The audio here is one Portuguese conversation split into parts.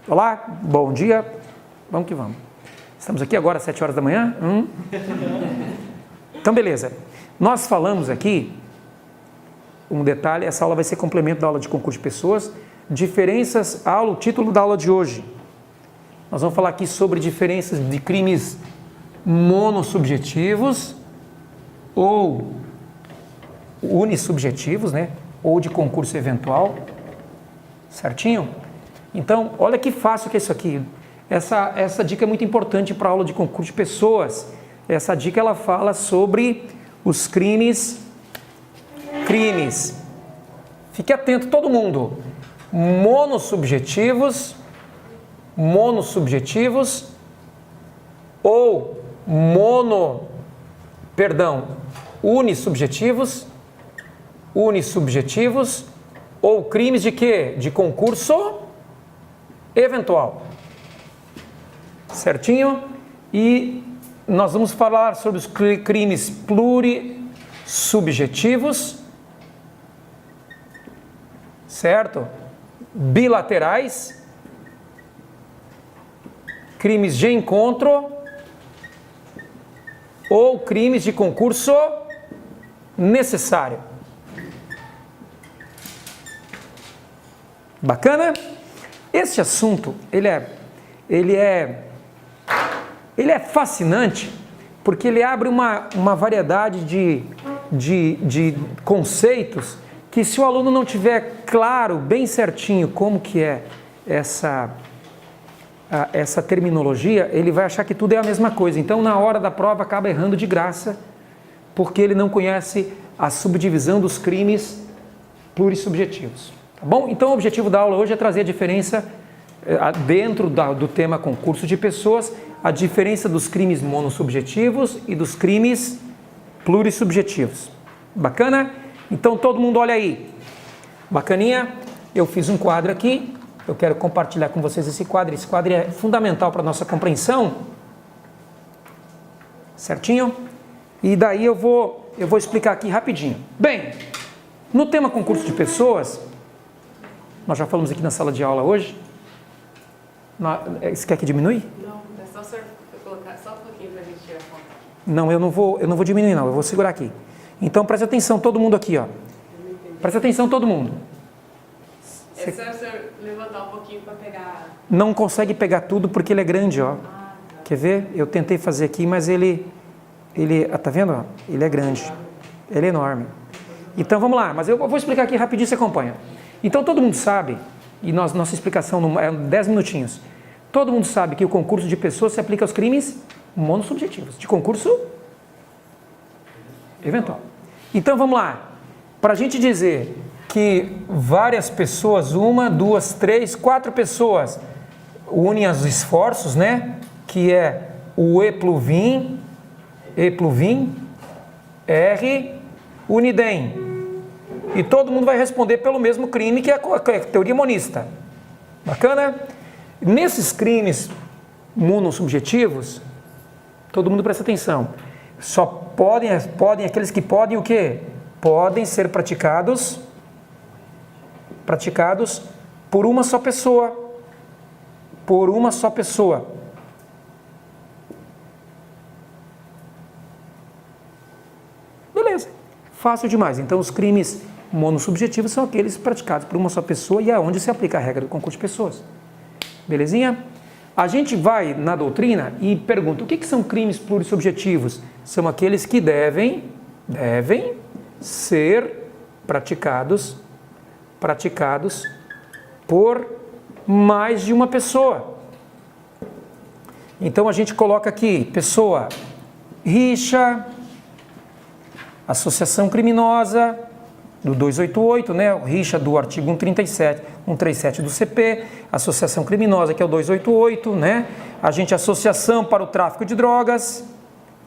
Olá, bom dia, vamos que vamos. Estamos aqui agora às 7 horas da manhã? Então, beleza. Nós falamos aqui, um detalhe, essa aula vai ser complemento da aula de concurso de pessoas, diferenças, o título da aula de hoje. Nós vamos falar aqui sobre diferenças de crimes monossubjetivos ou unissubjetivos, né? Ou de concurso eventual, certinho? Então, olha que fácil que é isso aqui. Essa dica é muito importante para a aula de concurso de pessoas. Essa dica ela fala sobre os crimes. Fique atento todo mundo. Monossubjetivos ou unissubjetivos ou crimes de quê? De concurso eventual. Certinho? E nós vamos falar sobre os crimes plurissubjetivos, certo? Bilaterais, crimes de encontro ou crimes de concurso necessário. Bacana? Esse assunto, ele é fascinante, porque ele abre uma variedade de conceitos que, se o aluno não tiver claro, bem certinho como que é essa terminologia, ele vai achar que tudo é a mesma coisa. Então, na hora da prova, acaba errando de graça, porque ele não conhece a subdivisão dos crimes plurissubjetivos. Tá bom? Então, o objetivo da aula hoje é trazer a diferença, dentro do tema concurso de pessoas, a diferença dos crimes monossubjetivos e dos crimes plurissubjetivos. Bacana? Então, todo mundo olha aí. Bacaninha? Eu fiz um quadro aqui. Eu quero compartilhar com vocês esse quadro. Esse quadro é fundamental para a nossa compreensão. Certinho? E daí eu vou explicar aqui rapidinho. Bem, no tema concurso de pessoas, nós já falamos aqui na sala de aula hoje. Você quer que diminui? Não, é só você colocar só um pouquinho para a gente tirar conta. Não, eu não vou diminuir não, eu vou segurar aqui. Então preste atenção todo mundo aqui, ó. Preste atenção todo mundo. É só você levantar um pouquinho para pegar. Não consegue pegar tudo porque ele é grande, ó. Ah, tá. Quer ver? Eu tentei fazer aqui, mas ele tá vendo? Ó? Ele é grande. Ele é enorme. Então vamos lá, mas eu vou explicar aqui rapidinho, você acompanha. Então todo mundo sabe, e nossa explicação é 10 minutinhos. Todo mundo sabe que o concurso de pessoas se aplica aos crimes monossubjetivos, de concurso eventual. Então vamos lá, para a gente dizer que várias pessoas, 1, 2, 3, 4 pessoas unem os esforços, né? Que é o E pluvim, R, unidem. E todo mundo vai responder pelo mesmo crime, que é a teoria monista. Bacana? Nesses crimes monossubjetivos, todo mundo presta atenção. Só podem aqueles que podem o quê? Podem ser praticados por uma só pessoa. Por uma só pessoa. Beleza. Fácil demais. Então, os crimes monossubjetivos são aqueles praticados por uma só pessoa e é onde se aplica a regra do concurso de pessoas. Belezinha? A gente vai na doutrina e pergunta, o que são crimes plurissubjetivos? São aqueles que devem ser praticados por mais de uma pessoa. Então a gente coloca aqui, pessoa, rixa, associação criminosa, do 288, né? O rixa do artigo 137 do CP, associação criminosa, que é o 288, né? Associação para o tráfico de drogas,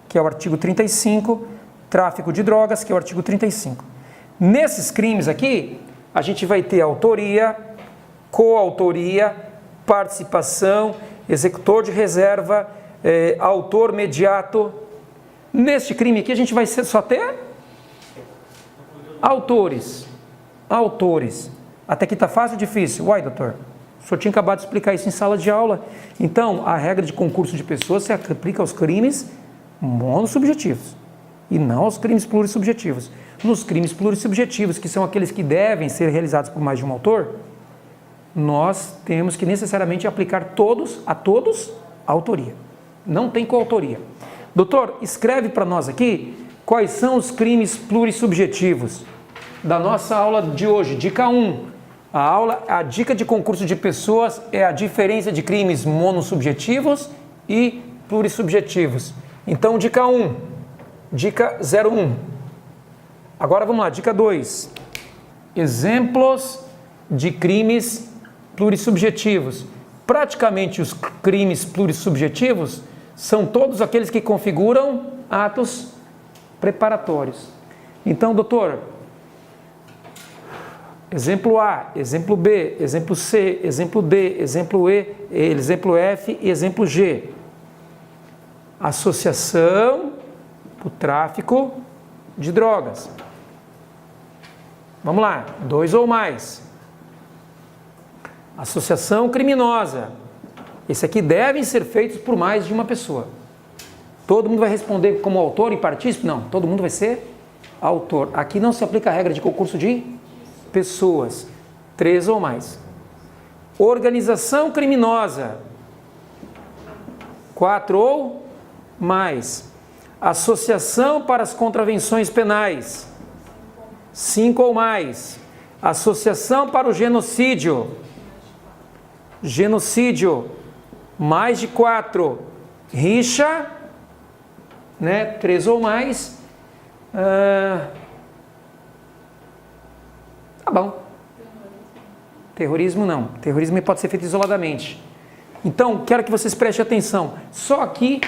que é o artigo 35, tráfico de drogas, que é o artigo 35. Nesses crimes aqui, a gente vai ter autoria, coautoria, participação, executor de reserva, autor mediato. Neste crime aqui, a gente vai só ter autores. Até aqui está fácil ou difícil? Uai, doutor. O senhor tinha acabado de explicar isso em sala de aula. Então, a regra de concurso de pessoas se aplica aos crimes monossubjetivos e não aos crimes plurissubjetivos. Nos crimes plurissubjetivos, que são aqueles que devem ser realizados por mais de um autor, nós temos que necessariamente aplicar a todos a autoria. Não tem coautoria. Doutor, escreve para nós aqui quais são os crimes plurissubjetivos da nossa aula de hoje. Dica 1. A dica de concurso de pessoas é a diferença de crimes monossubjetivos e plurissubjetivos. Então, dica 1. Dica 01. Agora vamos lá, dica 2. Exemplos de crimes plurissubjetivos. Praticamente os crimes plurissubjetivos são todos aqueles que configuram atos preparatórios. Então, doutor, exemplo A, exemplo B, exemplo C, exemplo D, exemplo E, exemplo F e exemplo G. Associação para o tráfico de drogas. Vamos lá, 2 ou mais. Associação criminosa. Esse aqui devem ser feitos por mais de uma pessoa. Todo mundo vai responder como autor e partícipe? Não, todo mundo vai ser autor. Aqui não se aplica a regra de concurso de pessoas. 3 ou mais. Organização criminosa. 4 ou mais. Associação para as contravenções penais. 5 ou mais. Associação para o genocídio. Genocídio. Mais de 4. Rixa. 3 ou mais. Tá bom. Terrorismo não. Terrorismo pode ser feito isoladamente. Então, quero que vocês prestem atenção. Só aqui,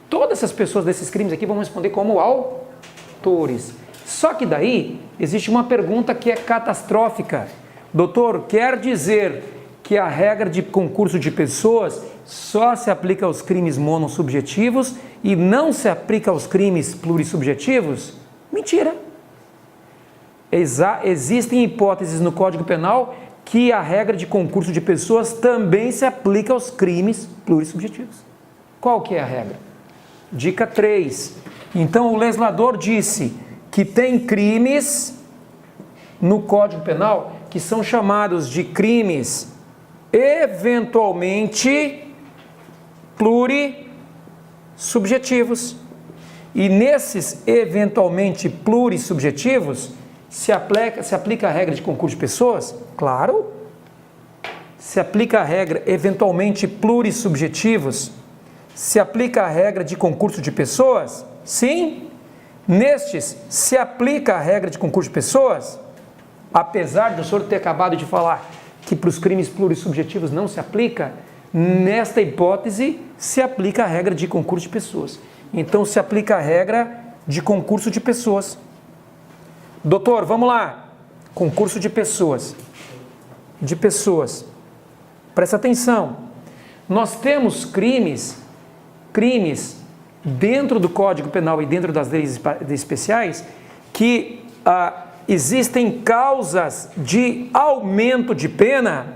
todas essas pessoas desses crimes aqui vão responder como autores. Só que daí, existe uma pergunta que é catastrófica. Doutor, quer dizer que a regra de concurso de pessoas só se aplica aos crimes monossubjetivos e não se aplica aos crimes plurissubjetivos? Mentira! Existem hipóteses no Código Penal que a regra de concurso de pessoas também se aplica aos crimes plurissubjetivos. Qual que é a regra? Dica 3. Então, o legislador disse que tem crimes no Código Penal que são chamados de crimes eventualmente plurissubjetivos. E nesses eventualmente plurissubjetivos se aplica a regra de concurso de pessoas? Claro. Se aplica a regra eventualmente plurissubjetivos? Se aplica a regra de concurso de pessoas? Sim. Nestes, se aplica a regra de concurso de pessoas? Apesar do senhor ter acabado de falar que para os crimes plurissubjetivos não se aplica, nesta hipótese se aplica a regra de concurso de pessoas. Então, se aplica a regra de concurso de pessoas. Doutor, vamos lá. Concurso de pessoas. De pessoas. Presta atenção. Nós temos crimes dentro do Código Penal e dentro das leis especiais que existem causas de aumento de pena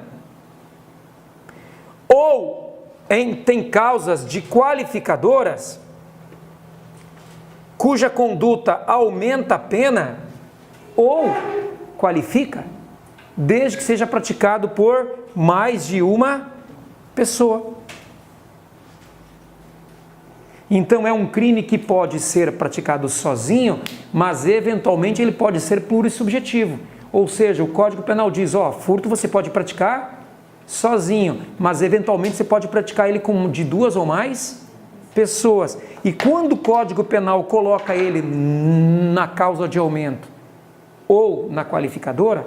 ou tem causas de qualificadoras cuja conduta aumenta a pena ou qualifica, desde que seja praticado por mais de uma pessoa. Então é um crime que pode ser praticado sozinho, mas eventualmente ele pode ser plurissubjetivo. Ou seja, o Código Penal diz, furto você pode praticar sozinho, mas eventualmente você pode praticar ele de 2 ou mais pessoas. E quando o Código Penal coloca ele na causa de aumento ou na qualificadora,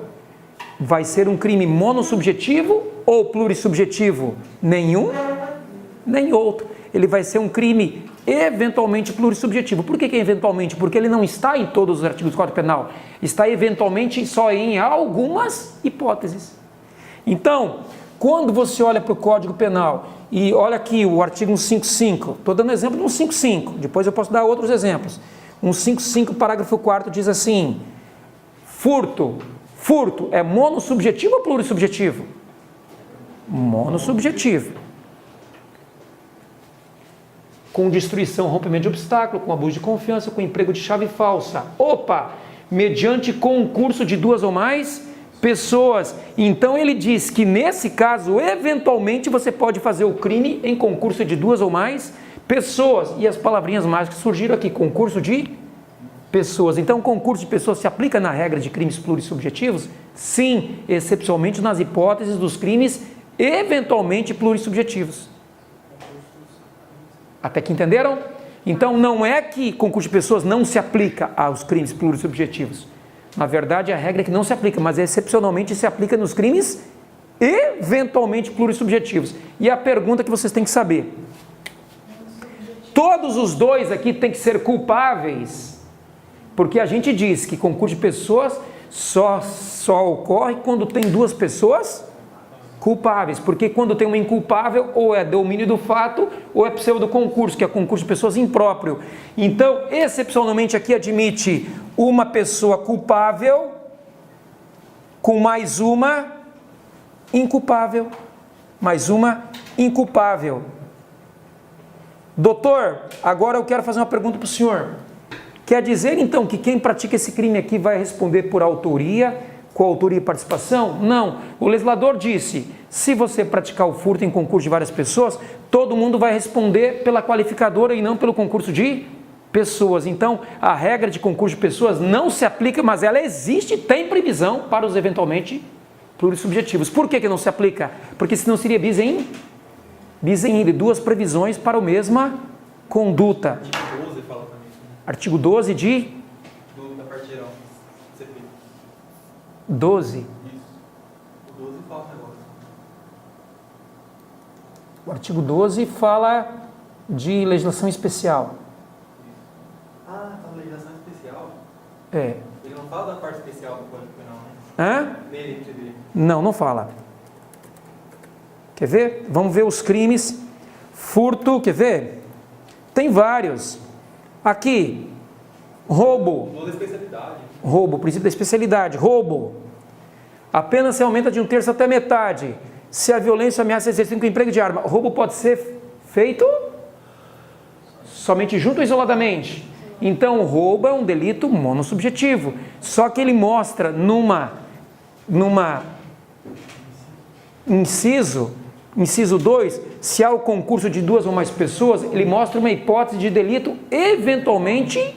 vai ser um crime monossubjetivo ou plurissubjetivo? Nenhum, nem outro. Ele vai ser um crime eventualmente plurissubjetivo. Por que eventualmente? Porque ele não está em todos os artigos do Código Penal. Está eventualmente só em algumas hipóteses. Então, quando você olha para o Código Penal e olha aqui o artigo 155, estou dando exemplo de 155, depois eu posso dar outros exemplos. 155, parágrafo 4º diz assim, furto é monossubjetivo ou plurissubjetivo? monossubjetivo. Com destruição, rompimento de obstáculo, com abuso de confiança, com emprego de chave falsa. Opa! Mediante concurso de 2 ou mais pessoas. Então ele diz que nesse caso, eventualmente, você pode fazer o crime em concurso de 2 ou mais pessoas. E as palavrinhas mágicas surgiram aqui, concurso de pessoas. Então, concurso de pessoas se aplica na regra de crimes plurissubjetivos? Sim, excepcionalmente nas hipóteses dos crimes eventualmente plurissubjetivos. Até que entenderam? Então, não é que concurso de pessoas não se aplica aos crimes plurissubjetivos. Na verdade, a regra é que não se aplica, mas excepcionalmente se aplica nos crimes eventualmente plurissubjetivos. E a pergunta que vocês têm que saber: todos os dois aqui têm que ser culpáveis? Porque a gente diz que concurso de pessoas só ocorre quando tem 2 pessoas culpáveis, porque quando tem um inculpável, ou é domínio do fato, ou é pseudo-concurso, que é concurso de pessoas impróprio. Então, excepcionalmente aqui admite uma pessoa culpável com mais uma inculpável. Mais uma inculpável. Doutor, agora eu quero fazer uma pergunta para o senhor. Quer dizer, então, que quem pratica esse crime aqui vai responder por autoria, coautoria e participação? Não. O legislador disse, se você praticar o furto em concurso de várias pessoas, todo mundo vai responder pela qualificadora e não pelo concurso de pessoas. Então, a regra de concurso de pessoas não se aplica, mas ela existe e tem previsão para os eventualmente plurissubjetivos. Por que não se aplica? Porque senão seria bis in idem, 2 previsões para a mesma conduta. Artigo 12 fala também. Artigo 12 Da parte geral. 12. Isso. O 12 fala agora. O artigo 12 fala de legislação especial. Ah, tá, legislação especial. É. Ele não fala da parte especial do Código Penal, né? Hã? Nele, entre dele. Não fala. Quer ver? Vamos ver os crimes. Furto, quer ver? Tem vários. Aqui, roubo. Toda especialidade. Roubo, princípio da especialidade. Roubo. A pena se aumenta de 1/3 até metade. Se a violência ameaça exercer com emprego de arma. Roubo pode ser feito somente junto ou isoladamente. Então, o roubo é um delito monossubjetivo. Só que ele mostra numa inciso 2, se há o concurso de 2 ou mais pessoas, ele mostra uma hipótese de delito eventualmente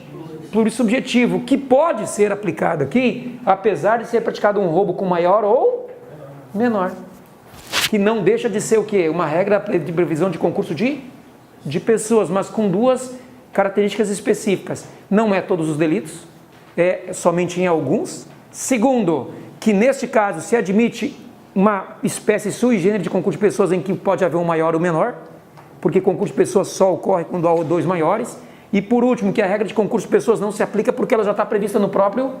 plurissubjetivo, que pode ser aplicado aqui, apesar de ser praticado um roubo com maior ou menor. Que não deixa de ser o quê? Uma regra de previsão de concurso de pessoas, mas com 2 características específicas. Não é todos os delitos, é somente em alguns. Segundo, que neste caso se admite uma espécie sui generis de concurso de pessoas em que pode haver um maior ou menor, porque concurso de pessoas só ocorre quando há 2 maiores. E por último, que a regra de concurso de pessoas não se aplica porque ela já está prevista no próprio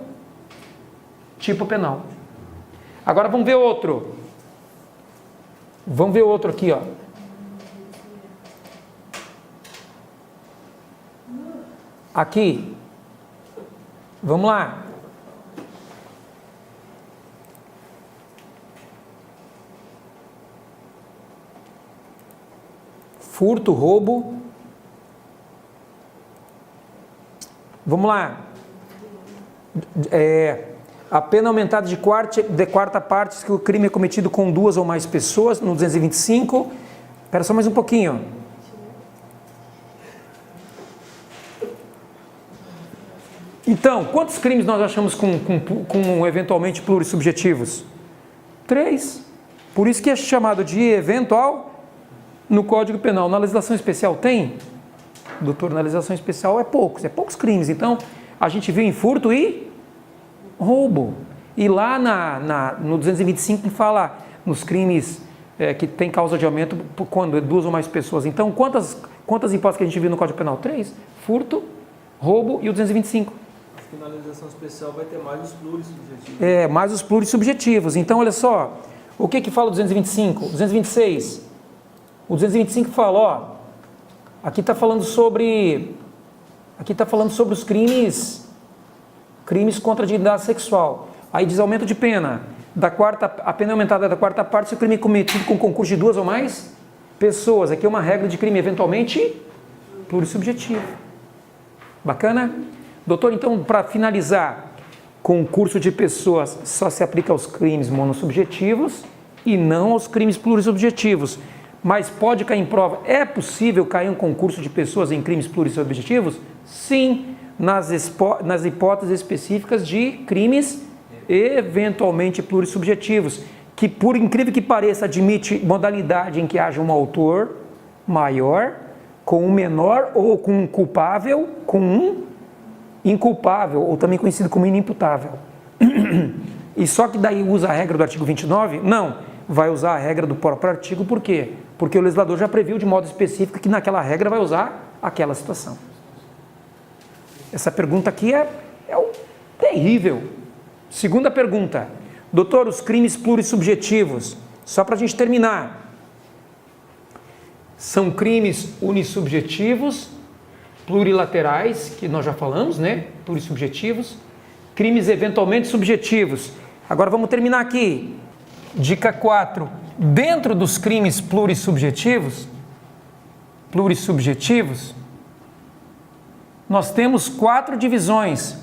tipo penal. Agora vamos ver outro. Vamos ver outro aqui, ó. Aqui. Vamos lá. Furto, roubo. Vamos lá. A pena aumentada de quarta parte que o crime é cometido com 2 ou mais pessoas, no 225. Espera só mais um pouquinho. Então, quantos crimes nós achamos com eventualmente plurissubjetivos? 3. Por isso que é chamado de eventual no Código Penal. Na legislação especial tem? Doutor, na legislação especial é poucos crimes. Então, a gente viu em furto e roubo. E lá no 225 fala nos crimes que tem causa de aumento quando é 2 ou mais pessoas. Então, quantas hipóteses que a gente viu no Código Penal? 3. Furto, roubo e o 225. Acho que na legislação especial vai ter mais os plurissubjetivos. Mais os plurissubjetivos. Então, olha só. O que fala o 225? 226. O 225 fala, ó. Aqui está falando sobre os crimes contra a dignidade sexual. Aí diz aumento de pena. A pena é aumentada da quarta parte se o crime é cometido com concurso de 2 ou mais pessoas. Aqui é uma regra de crime eventualmente plurissubjetivo. Bacana? Doutor, então, para finalizar, concurso de pessoas só se aplica aos crimes monossubjetivos e não aos crimes plurissubjetivos. Mas pode cair em prova. É possível cair um concurso de pessoas em crimes plurissubjetivos? Sim, nas hipóteses específicas de crimes eventualmente plurissubjetivos, que, por incrível que pareça, admite modalidade em que haja um autor maior com um menor, ou com um culpável com um inculpável, ou também conhecido como inimputável. E só que daí usa a regra do artigo 29? Não, vai usar a regra do próprio artigo. Por quê? Porque o legislador já previu de modo específico que naquela regra vai usar aquela situação. Essa pergunta aqui é terrível. Segunda pergunta. Doutor, os crimes plurissubjetivos, só para a gente terminar, são crimes unissubjetivos, plurilaterais, que nós já falamos, né? Plurissubjetivos, crimes eventualmente subjetivos. Agora vamos terminar aqui. Dica 4. Dentro dos crimes plurissubjetivos, nós temos 4 divisões.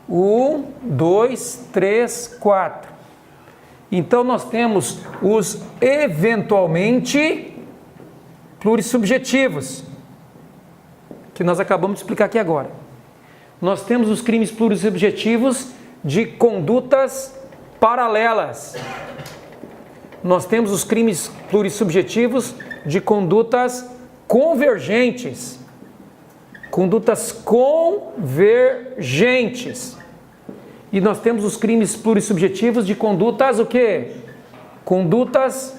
1, 2, 3, 4. Então nós temos os eventualmente plurissubjetivos, que nós acabamos de explicar aqui agora. Nós temos os crimes plurissubjetivos de condutas paralelas. Nós temos os crimes plurissubjetivos de condutas convergentes. E nós temos os crimes plurissubjetivos de condutas o quê? Condutas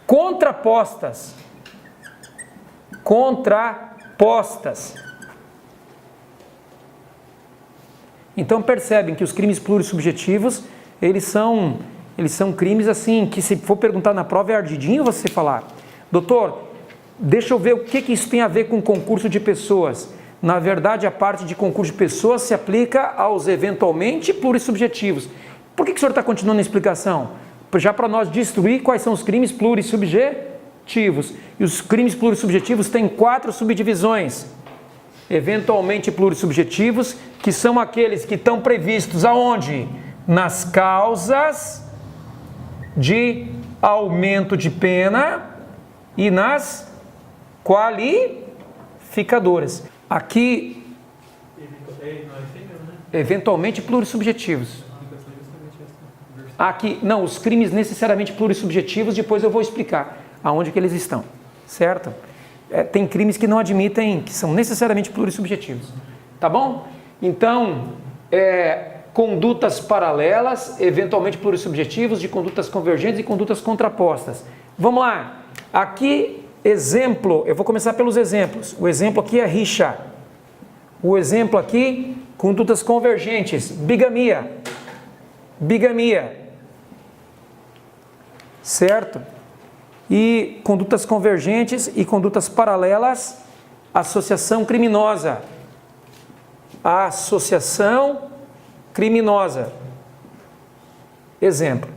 contrapostas. Então percebem que os crimes plurissubjetivos, eles são crimes assim, que se for perguntar na prova é ardidinho você falar. Doutor, deixa eu ver o que isso tem a ver com concurso de pessoas. Na verdade, a parte de concurso de pessoas se aplica aos eventualmente plurissubjetivos. Por que o senhor está continuando a explicação? Já para nós destruir quais são os crimes plurissubjetivos. E os crimes plurissubjetivos têm 4 subdivisões. Eventualmente plurissubjetivos, que são aqueles que estão previstos aonde? Nas causas de aumento de pena e nas qualificadoras. Aqui, eventualmente plurissubjetivos. Aqui, não, os crimes necessariamente plurissubjetivos, depois eu vou explicar aonde que eles estão, certo? Tem crimes que não admitem, que são necessariamente plurissubjetivos, tá bom? Então, condutas paralelas, eventualmente plurissubjetivos, de condutas convergentes e condutas contrapostas. Vamos lá, aqui, exemplo, eu vou começar pelos exemplos. O exemplo aqui é rixa. O exemplo aqui, condutas convergentes, bigamia. Certo? E condutas convergentes e condutas paralelas, associação criminosa. Exemplo.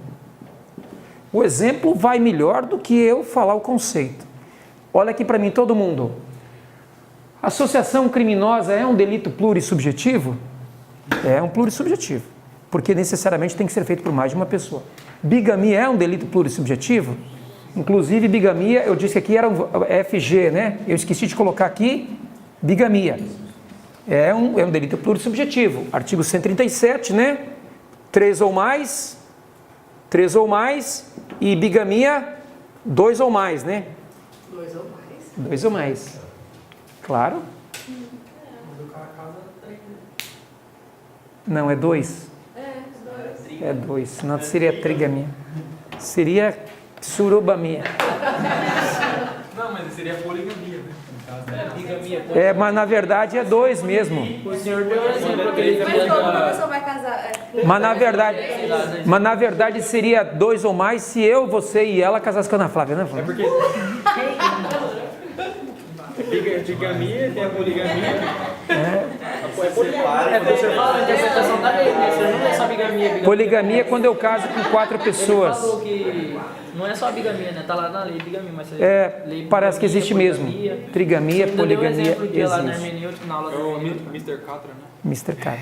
O exemplo vai melhor do que eu falar o conceito. Olha aqui para mim, todo mundo. Associação criminosa é um delito plurissubjetivo? É um plurissubjetivo, porque necessariamente tem que ser feito por mais de uma pessoa. Bigamia é um delito plurissubjetivo? Inclusive, bigamia, eu disse que aqui era um FG, né? Eu esqueci de colocar aqui, bigamia. É um delito plurissubjetivo. Artigo 137, né? 3 ou mais, e bigamia, 2 ou mais, né? 2 ou mais. Claro. Não, é 2. É 2, senão seria trigamia. Seria surubamia. Não, mas seria poligamia, né? Mas na verdade é 2 mesmo. O senhor deu exemplo aquele Mas quando a pessoa vai casar... Mas na verdade seria 2 ou mais se eu, você e ela casassem com a Ana Flávia, né, Flávia? Porque bigamia, tem a poligamia. É você fala a interpretação da lei, né? Você não é só bigamia. Poligamia é quando eu caso com 4 pessoas. Ele falou que não é só bigamia, né? Tá lá na lei bigamia, mas lei Parece que existe mesmo. Trigamia, Ainda deu poligamia exemplo de lá na existe. hermenêutica, na aula É da o hermenêutica. Mr. Catra, né? Mr. Catra.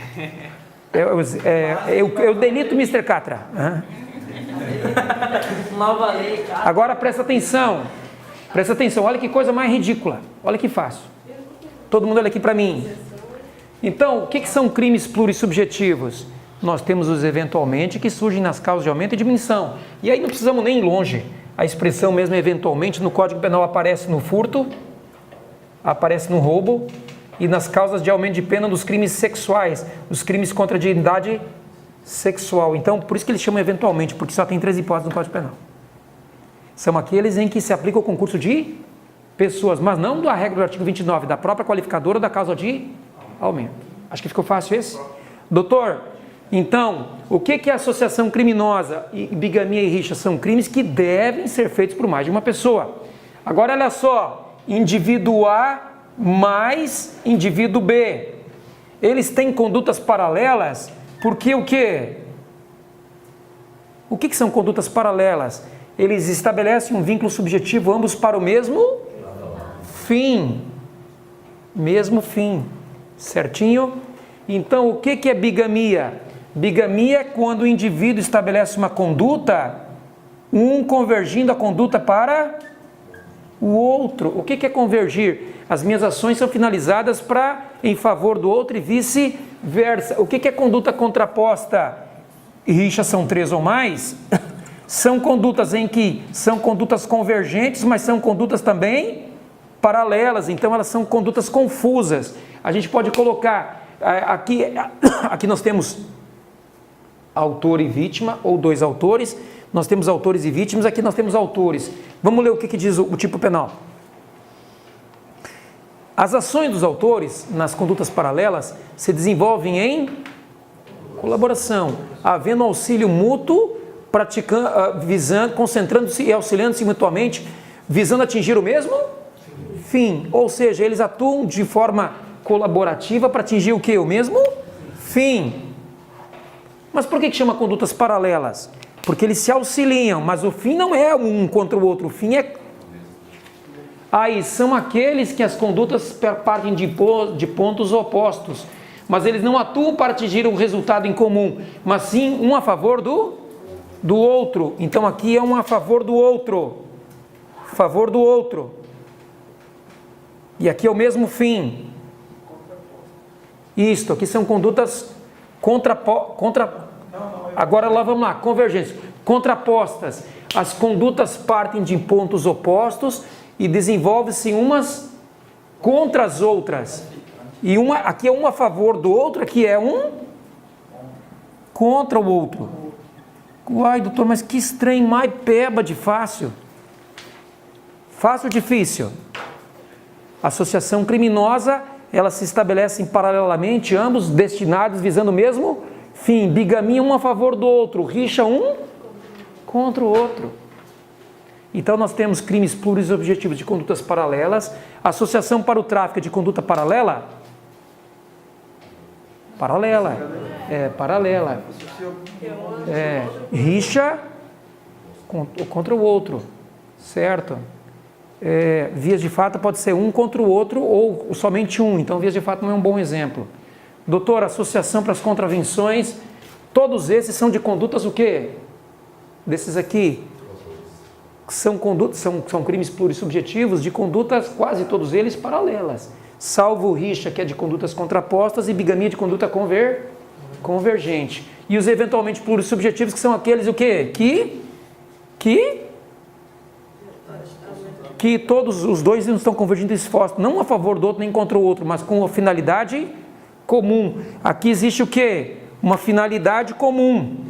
Eu delito Mr. Catra. Hã? Nova lei, cara. Agora presta atenção. Presta atenção. Olha que coisa mais ridícula. Olha que fácil. Todo mundo olha aqui para mim. Então, o que são crimes plurissubjetivos? Nós temos os eventualmente que surgem nas causas de aumento e diminuição. E aí não precisamos nem ir longe. A expressão mesmo eventualmente no Código Penal aparece no furto, aparece no roubo e nas causas de aumento de pena dos crimes sexuais, os crimes contra a dignidade sexual. Então, por isso que eles chamam eventualmente, porque só tem 3 hipóteses no Código Penal. São aqueles em que se aplica o concurso de pessoas, mas não da regra do artigo 29, da própria qualificadora da causa de aumento. Acho que ficou fácil esse? Doutor, então, o que é associação criminosa? E bigamia e rixa são crimes que devem ser feitos por mais de uma pessoa. Agora, olha só, indivíduo A mais indivíduo B. Eles têm condutas paralelas porque o quê? O que são condutas paralelas? Eles estabelecem um vínculo subjetivo ambos para o mesmo fim. Mesmo fim. Certinho? Então, o que é bigamia? Bigamia é quando o indivíduo estabelece uma conduta, um convergindo a conduta para o outro. O que é convergir? As minhas ações são finalizadas em favor do outro e vice-versa. O que é conduta contraposta? Rixa são 3 ou mais. São condutas em que são condutas convergentes, mas são condutas também paralelas. Então, elas são condutas confusas. A gente pode colocar, aqui nós temos autor e vítima, ou 2 autores. Nós temos autores e vítimas, aqui nós temos autores. Vamos ler o que diz o tipo penal. As ações dos autores, nas condutas paralelas, se desenvolvem em colaboração, havendo auxílio mútuo, concentrando-se e auxiliando-se mutuamente, visando atingir o mesmo fim. Ou seja, eles atuam de forma colaborativa para atingir o quê? O mesmo fim. Mas por que chama condutas paralelas? Porque eles se auxiliam, mas o fim não é um contra o outro, o fim é... Aí são aqueles que as condutas partem de pontos opostos, mas eles não atuam para atingir um resultado em comum, mas sim um a favor do outro. Então aqui é um a favor do outro. Favor do outro. E aqui é o mesmo fim. Isto, aqui são condutas agora lá vamos lá, convergência. Contrapostas. As condutas partem de pontos opostos e desenvolvem-se umas contra as outras. E aqui é um a favor do outro, aqui é um contra o outro. Uai, doutor, mas que estranho, mais peba de fácil. Fácil ou difícil? Associação criminosa, elas se estabelecem paralelamente, ambos destinados, visando o mesmo fim. Bigamia, um a favor do outro. Rixa, um contra o outro. Então, nós temos crimes pluris-objetivos de condutas paralelas. Associação para o tráfico de conduta paralela? Paralela. Paralela. Rixa contra o outro. Certo? Vias de fato pode ser um contra o outro ou somente um. Então, vias de fato não é um bom exemplo. Doutor, associação para as contravenções. Todos esses são de condutas o quê? Desses aqui. São crimes plurissubjetivos de condutas, quase todos eles, paralelas. Salvo rixa, que é de condutas contrapostas, e bigamia de conduta convergente. E os eventualmente plurissubjetivos, que são aqueles o quê? Que todos os dois não estão convergindo esforços, não a favor do outro nem contra o outro, mas com uma finalidade comum. Aqui existe o quê? Uma finalidade comum.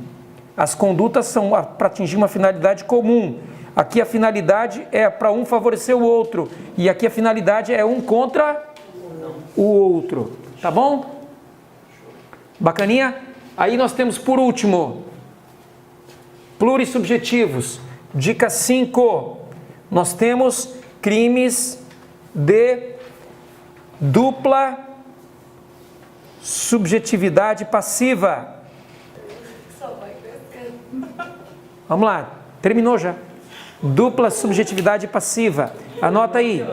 As condutas são para atingir uma finalidade comum. Aqui a finalidade é para um favorecer o outro. E aqui a finalidade é um contra o outro. Tá bom? Bacaninha? Aí nós temos por último, plurissubjetivos. Dica 5. Nós temos crimes de dupla subjetividade passiva. Vamos lá, terminou já. Dupla subjetividade passiva. Anota aí.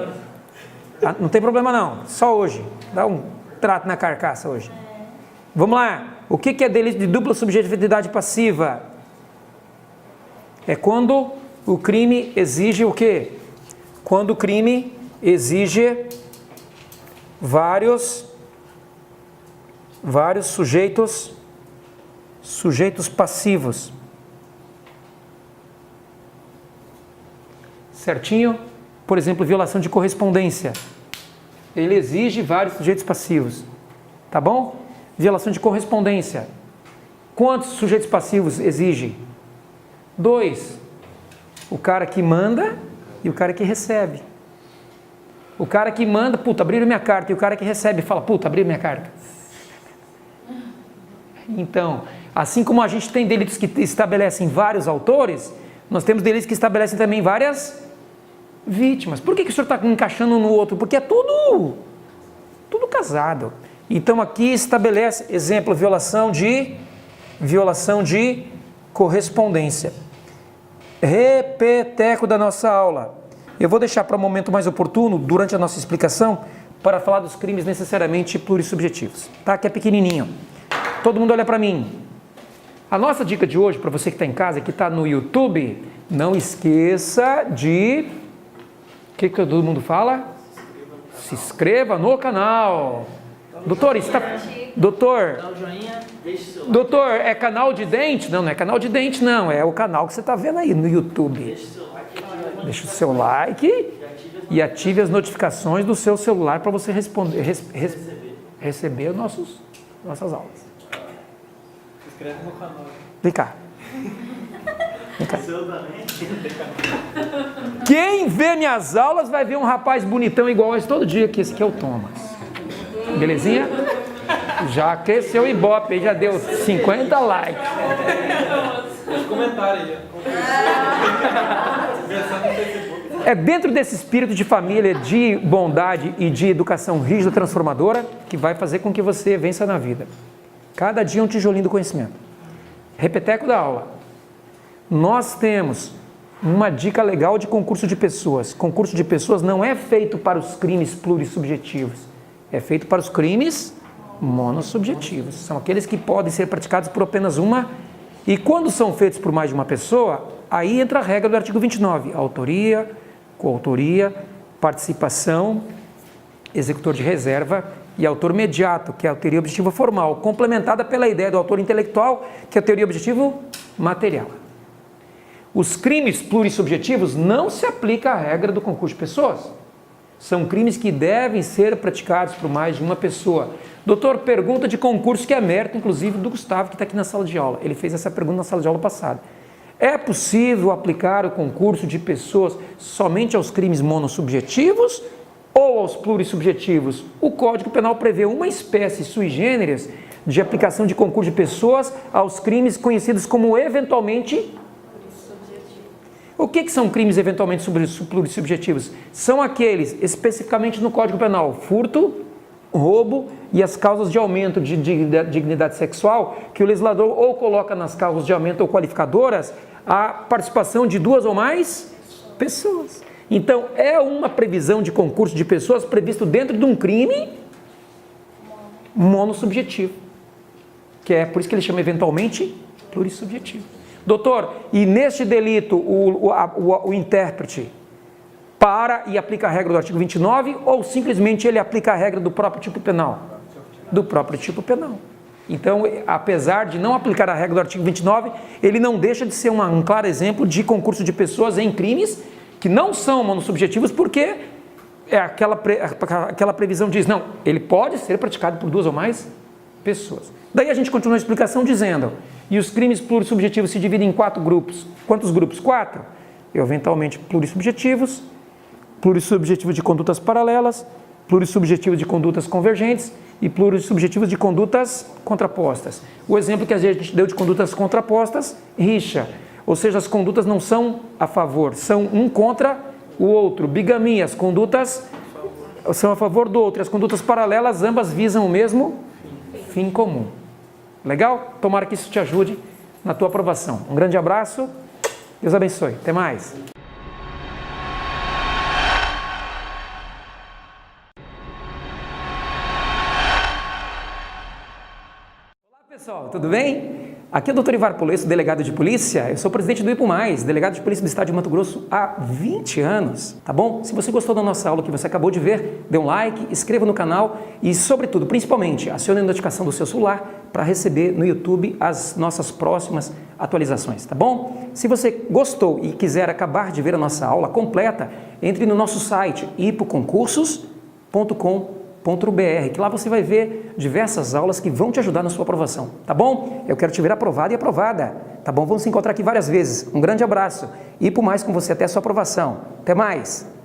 Não tem problema não, só hoje. Dá um trato na carcaça hoje. Vamos lá. O que é delito de dupla subjetividade passiva? É quando o crime exige o quê? Quando o crime exige vários sujeitos passivos. Certinho? Por exemplo, violação de correspondência. Ele exige vários sujeitos passivos. Tá bom? Violação de correspondência. Quantos sujeitos passivos exige? 2. O cara que manda e o cara que recebe. O cara que manda, puta, abriram minha carta. E o cara que recebe fala, puta, abriram minha carta. Então, assim como a gente tem delitos que estabelecem vários autores, nós temos delitos que estabelecem também várias vítimas. Por que o senhor está encaixando um no outro? Porque é tudo casado. Então aqui estabelece, exemplo, violação de correspondência. Repeteco da nossa aula. Eu vou deixar para um momento mais oportuno, durante a nossa explicação, para falar dos crimes necessariamente plurissubjetivos. Tá? Que é pequenininho. Todo mundo olha para mim. A nossa dica de hoje, para você que está em casa, que está no YouTube, não esqueça de... O que todo mundo fala? Se inscreva no canal. Doutor, doutor, é canal de dente? Não, não é canal de dente, não. É o canal que você está vendo aí no YouTube. Deixa o seu like e ative as notificações do seu celular para você receber nossas aulas. Se inscreve no canal. Vem cá. Quem vê minhas aulas vai ver um rapaz bonitão igual esse todo dia, que esse aqui é o Thomas. Belezinha? Já cresceu o Ibope, aí já deu 50 likes. Comentário aí. É dentro desse espírito de família, de bondade e de educação rígida, transformadora, que vai fazer com que você vença na vida. Cada dia um tijolinho do conhecimento. Repeteco da aula. Nós temos uma dica legal de concurso de pessoas. Concurso de pessoas não é feito para os crimes plurissubjetivos. É feito para os crimes monossubjetivos. São aqueles que podem ser praticados por apenas uma. E quando são feitos por mais de uma pessoa, aí entra a regra do artigo 29. Autoria, coautoria, participação, executor de reserva e autor imediato, que é a teoria objetiva formal, complementada pela ideia do autor intelectual, que é a teoria objetivo material. Os crimes plurissubjetivos não se aplica à regra do concurso de pessoas. São crimes que devem ser praticados por mais de uma pessoa. Doutor, pergunta de concurso que é mérito, inclusive, do Gustavo, que está aqui na sala de aula. Ele fez essa pergunta na sala de aula passada. É possível aplicar o concurso de pessoas somente aos crimes monossubjetivos ou aos plurissubjetivos? O Código Penal prevê uma espécie sui generis de aplicação de concurso de pessoas aos crimes conhecidos como eventualmente... O que são crimes eventualmente plurissubjetivos? São aqueles, especificamente no Código Penal, furto, roubo e as causas de aumento de dignidade sexual, que o legislador ou coloca nas causas de aumento ou qualificadoras a participação de duas ou mais pessoas. Então, é uma previsão de concurso de pessoas previsto dentro de um crime monossubjetivo, que é por isso que ele chama eventualmente plurissubjetivo. Doutor, e neste delito o intérprete para e aplica a regra do artigo 29 ou simplesmente ele aplica a regra do próprio tipo penal? Do próprio tipo penal. Então, apesar de não aplicar a regra do artigo 29, ele não deixa de ser um claro exemplo de concurso de pessoas em crimes que não são monossubjetivos, porque aquela previsão diz, não, ele pode ser praticado por duas ou mais pessoas. Daí a gente continua a explicação dizendo, e os crimes plurissubjetivos se dividem em 4 grupos. Quantos grupos? 4. Eventualmente plurissubjetivos, plurissubjetivos de condutas paralelas, plurissubjetivos de condutas convergentes e plurissubjetivos de condutas contrapostas. O exemplo que a gente deu de condutas contrapostas, rixa, ou seja, as condutas não são a favor, são um contra o outro. Bigamia, as condutas são a favor do outro, as condutas paralelas ambas visam o mesmo fim comum. Legal? Tomara que isso te ajude na tua aprovação. Um grande abraço, Deus abençoe. Até mais. Olá pessoal, tudo bem? Aqui é o Dr. Ivar Polesso, delegado de polícia. Eu sou presidente do IPO+, delegado de polícia do estado de Mato Grosso há 20 anos, tá bom? Se você gostou da nossa aula que você acabou de ver, dê um like, inscreva no canal e, sobretudo, principalmente, acione a notificação do seu celular para receber no YouTube as nossas próximas atualizações, tá bom? Se você gostou e quiser acabar de ver a nossa aula completa, entre no nosso site ipoconcursos.com.br, que lá você vai ver diversas aulas que vão te ajudar na sua aprovação, tá bom? Eu quero te ver aprovado e aprovada, tá bom? Vamos se encontrar aqui várias vezes. Um grande abraço e por mais com você até a sua aprovação. Até mais!